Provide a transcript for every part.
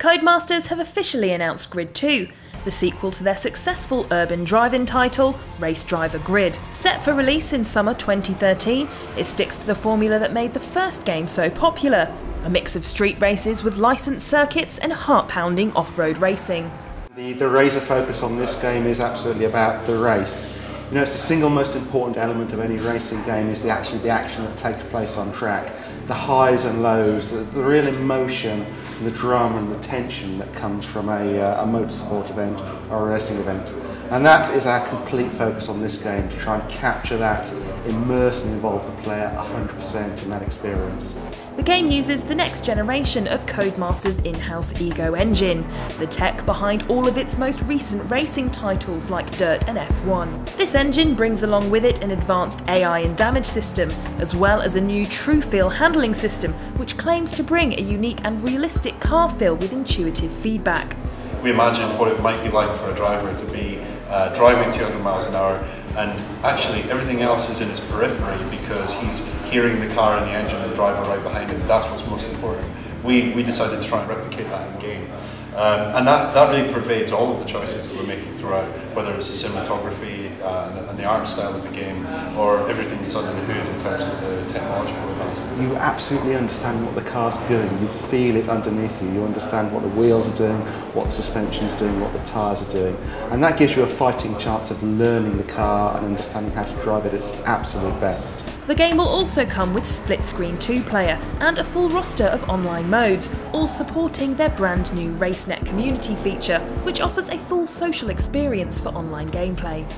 Codemasters have officially announced Grid 2, the sequel to their successful urban drive-in title, Race Driver Grid. Set for release in summer 2013, it sticks to the formula that made the first game so popular, a mix of street races with licensed circuits and heart-pounding off-road racing. The razor focus on this game is absolutely about the race. You know, it's the single most important element of any racing game is the action that takes place on track. The highs and lows, the real emotion, the drama and the tension that comes from a motorsport event or a racing event. And that is our complete focus on this game, to try and capture that, immerse and involve the player 100% in that experience. The game uses the next generation of Codemasters' in-house Ego engine, the tech behind all of its most recent racing titles like Dirt and F1. This engine brings along with it an advanced AI and damage system, as well as a new true feel handling system, which claims to bring a unique and realistic car feel with intuitive feedback. We imagined what it might be like for a driver to be driving 200 miles an hour, and actually everything else is in his periphery because he's hearing the car and the engine and the driver right behind him. That's what's most important. We decided to try and replicate that in the game. And that really pervades all of the choices that we're making throughout, whether it's the cinematography and the art style of the game, or everything that's under the hood in terms of the technological advances. You absolutely understand what the car's doing, you feel it underneath you, you understand what the wheels are doing, what the suspension's doing, what the tyres are doing, and that gives you a fighting chance of learning the car and understanding how to drive it at its absolute best. The game will also come with split-screen 2-player and a full roster of online modes, all supporting their brand new RaceNet community feature, which offers a full social experience for online gameplay.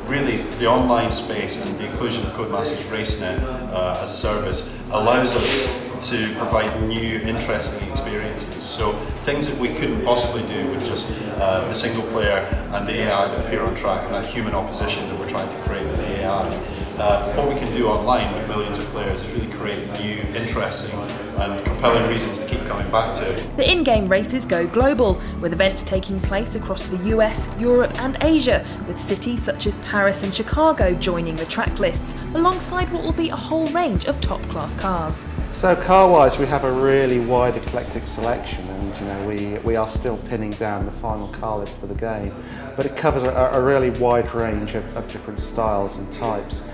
Really, the online space and the inclusion of Codemasters RaceNet as a service allows us to provide new, interesting experiences. So things that we couldn't possibly do with just the single player and the AI that appear on track and that human opposition that we're trying to create with the AI. What we can do online with millions of players is really create new, interesting and compelling reasons to keep coming back to. The in-game races go global, with events taking place across the US, Europe and Asia, with cities such as Paris and Chicago joining the track lists, alongside what will be a whole range of top-class cars. So car-wise, we have a really wide eclectic selection, and we are still pinning down the final car list for the game, but it covers a really wide range of different styles and types.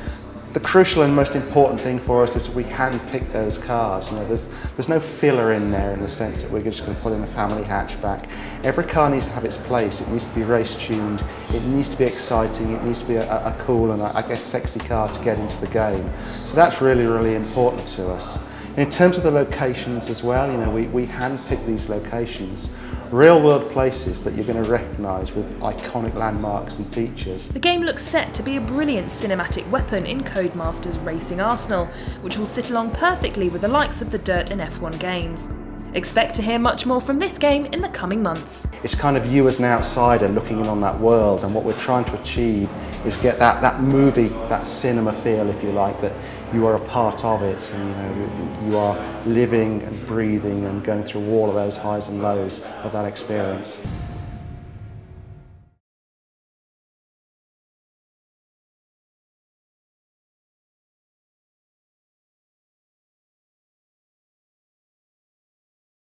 The crucial and most important thing for us is we hand-pick those cars. You know, there's no filler in there in the sense that we're just going to put in a family hatchback. Every car needs to have its place. It needs to be race-tuned. It needs to be exciting. It needs to be a cool and I guess sexy car to get into the game. So that's really, really important to us. In terms of the locations as well, you know, we hand-pick these locations. Real-world places that you're going to recognise with iconic landmarks and features. The game looks set to be a brilliant cinematic weapon in Codemasters' racing arsenal, which will sit along perfectly with the likes of the Dirt and F1 games. Expect to hear much more from this game in the coming months. It's kind of you as an outsider looking in on that world, and what we're trying to achieve is get that movie, that cinema feel, if you like, that you are a part of it, and you are living and breathing and going through all of those highs and lows of that experience.